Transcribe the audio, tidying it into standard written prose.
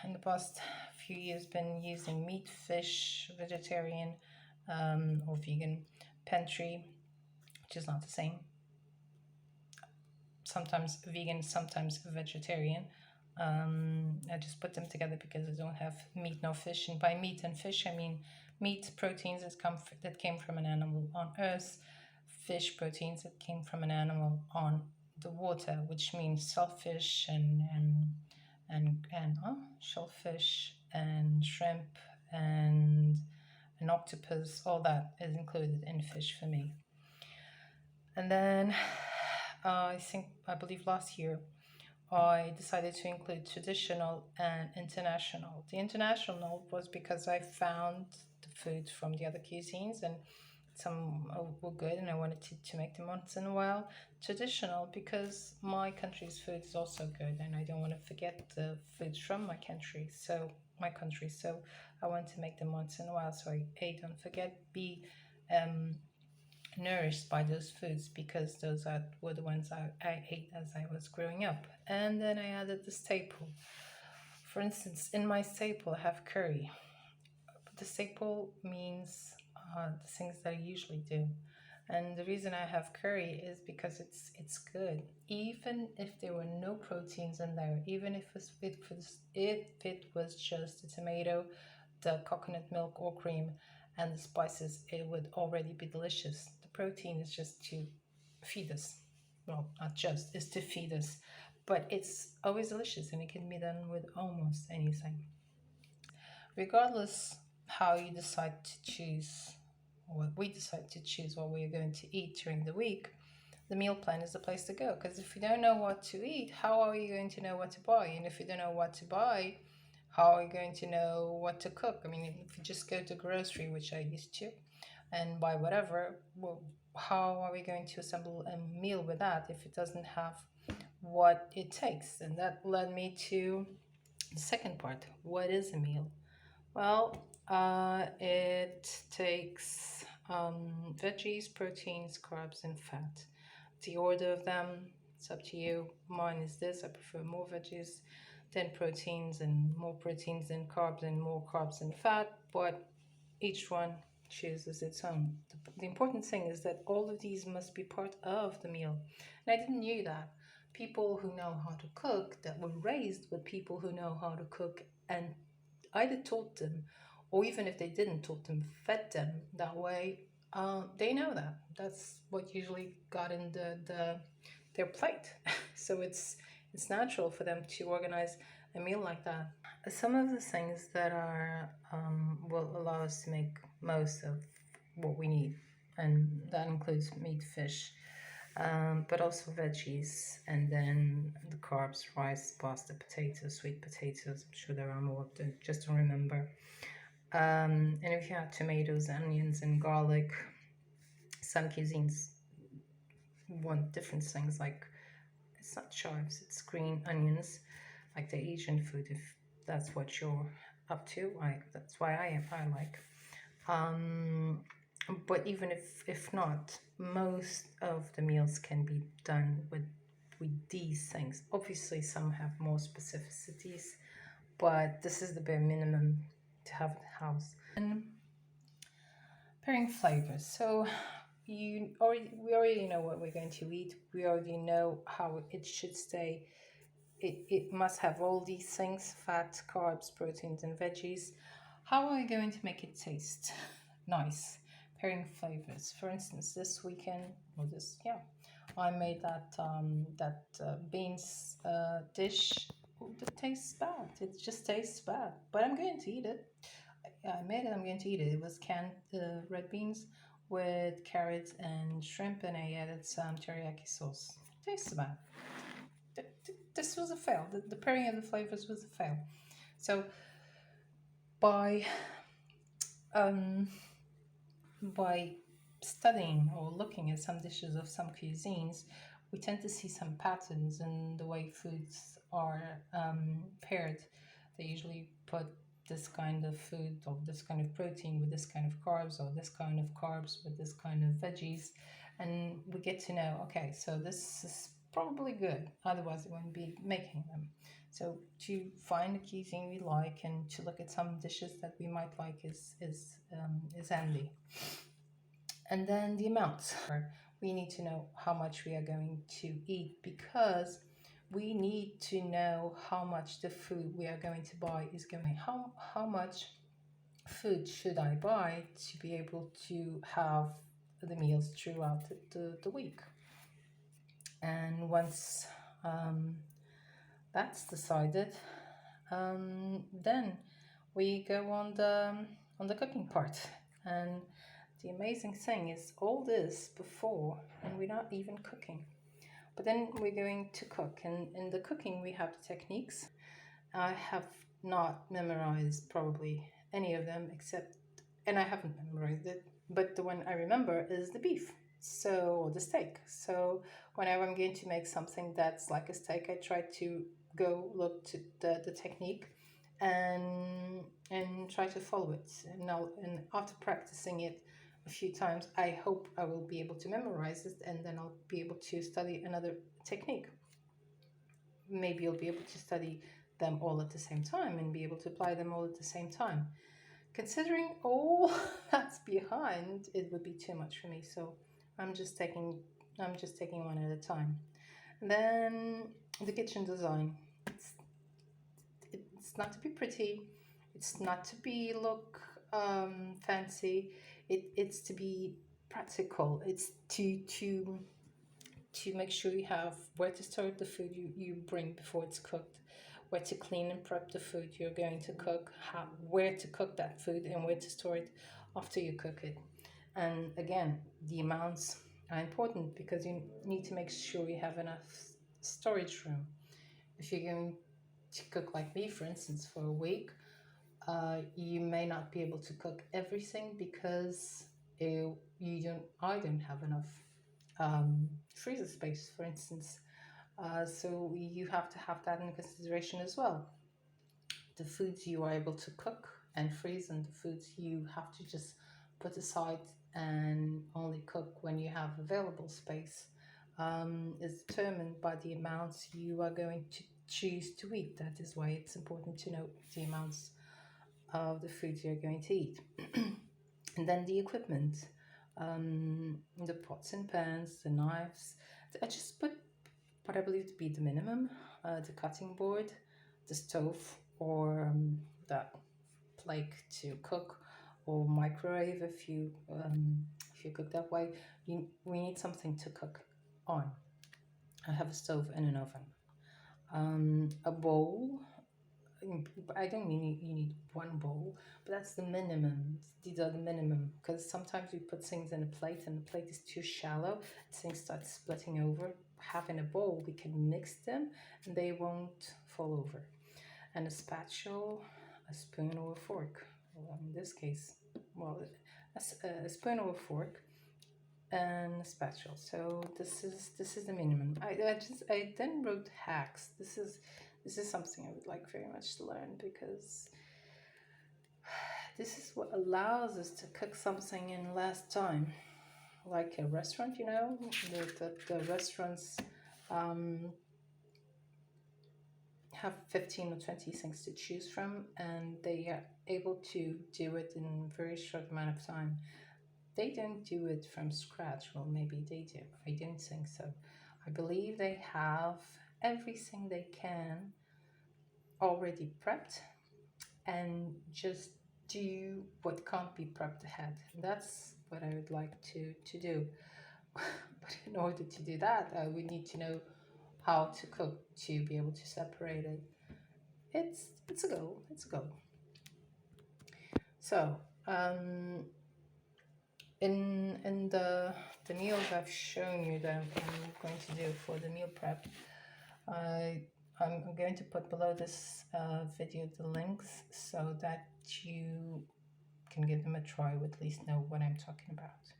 in the past few years been using meat, fish, vegetarian, or vegan pantry, which is not the same. Sometimes vegan, sometimes vegetarian. I just put them together because I don't have meat nor fish. And by meat and fish, I mean meat proteins that came from an animal on Earth, fish proteins that came from an animal on the water, which means shellfish and shellfish and shrimp and an octopus. All that is included in fish for me. And then I believe last year I decided to include traditional and international. The international was because I found the food from the other cuisines and some were good and I wanted to make them once in a while. Traditional because my country's food is also good and I don't want to forget the foods from my country. So I want to make them once in a while. So I A, don't forget, B, um, nourished by those foods because were the ones I ate as I was growing up. And then I added the staple. For instance, in my staple, I have curry. The staple means the things that I usually do. And the reason I have curry is because it's good. Even if there were no proteins in there, even if it was just a tomato, the coconut milk or cream, and the spices, it would already be delicious. The protein is just to feed us. Well, not just, it's to feed us. But it's always delicious and it can be done with almost anything. Regardless how you decide to choose, or what we decide to choose what we're going to eat during the week, the meal plan is the place to go. Because if you don't know what to eat, how are you going to know what to buy? And if you don't know what to buy, how are you going to know what to cook? I mean, if you just go to grocery, which I used to, and buy whatever, well, how are we going to assemble a meal with that if it doesn't have what it takes? And that led me to the second part. What is a meal? Well, it takes veggies, proteins, carbs, and fat. The order of them, it's up to you. Mine is this. I prefer more veggies than proteins, and more proteins than carbs, and more carbs than fat. But each one chooses its own. The important thing is that all of these must be part of the meal. And I didn't knew that. People who know how to cook, that were raised with people who know how to cook and either taught them, or even if they didn't taught them, fed them that way, they know that. That's what usually got in their plate. So it's natural for them to organize a meal like that. Some of the things that are will allow us to make most of what we need, and that includes meat, fish, but also veggies, and then the carbs: rice, pasta, potatoes, sweet potatoes. I'm sure there are more, just to remember. And if you have tomatoes, onions, and garlic, some cuisines want different things, like it's not chives, it's green onions, like the Asian food, if that's what you're up to. That's why I like. Um, but even if not, most of the meals can be done with these things. Obviously, some have more specificities, but this is the bare minimum to have in the house. And pairing flavors. So we already know what we're going to eat. We already know how it should stay. It must have all these things: fat, carbs, proteins, and veggies. How are we going to make it taste nice? Pairing flavors. For instance, this weekend, or this, yeah, I made that beans dish. Oh, it tastes bad. It just tastes bad. But I'm going to eat it. I made it. I'm going to eat it. It was canned red beans with carrots and shrimp, and I added some teriyaki sauce. Tastes bad. This was a fail. The pairing of the flavors was a fail. So by um, by studying or looking at some dishes of some cuisines, we tend to see some patterns in the way foods are paired. They usually put this kind of food or this kind of protein with this kind of carbs, or this kind of carbs with this kind of veggies. And we get to know, okay, so this is probably good. Otherwise, it wouldn't be making them. So to find a cuisine we like and to look at some dishes that we might like is handy. And then the amounts. We need to know how much we are going to eat, because we need to know how much the food we are going to buy is going. How much food should I buy to be able to have the meals throughout the week? And once that's decided, then we go on the cooking part. And the amazing thing is all this before, and we're not even cooking. But then we're going to cook, and in the cooking we have the techniques. I have not memorized probably any of them, except, and I haven't memorized it, but the one I remember is the beef, so, or the steak. So whenever I'm going to make something that's like a steak, I try to go look to the technique and try to follow it. And after practicing it a few times, I hope I will be able to memorize it, and then I'll be able to study another technique. Maybe you'll be able to study them all at the same time and be able to apply them all at the same time. Considering all that's behind, it would be too much for me. So I'm just taking one at a time. And then the kitchen design. It's not to be pretty. It's not to be look fancy. It's to be practical. It's to make sure you have where to store the food you bring before it's cooked, where to clean and prep the food you're going to cook, where to cook that food, and where to store it after you cook it. And again, the amounts are important because you need to make sure you have enough storage room. If you're going to cook like me, for instance, for a week, you may not be able to cook everything because I don't have enough freezer space, for instance. So you have to have that in consideration as well. The foods you are able to cook and freeze, and the foods you have to just put aside and only cook when you have available space, is determined by the amounts you are going to choose to eat. That is why it's important to know the amounts of the foods you're going to eat. And then the equipment, the pots and pans, the knives. I just put what I believe to be the minimum, the cutting board, the stove, or that plate to cook, or microwave if you cook that way. We need something to cook on. I have a stove and an oven. A bowl. I don't mean you need one bowl, but that's the minimum. These are the minimum, because sometimes we put things in a plate and the plate is too shallow, things start splitting over. Having a bowl, we can mix them and they won't fall over. And a spatula, a spoon, or a fork. Well, in this case, well, a spoon or a fork and a spatula. So this is the minimum. I then wrote hacks. This is something I would like very much to learn, because this is what allows us to cook something in less time. Like a restaurant, the restaurants have 15 or 20 things to choose from, and they are able to do it in a very short amount of time. They don't do it from scratch. Well, maybe they do. I don't think so. I believe they have everything they can already prepped, and just do what can't be prepped ahead. That's what I would like to do. But in order to do that, I would need to know how to cook to be able to separate it. It's a goal. It's a goal. So in the meals I've shown you that I'm going to do for the meal prep, I'm going to put below this video the links so that you can give them a try, or at least know what I'm talking about.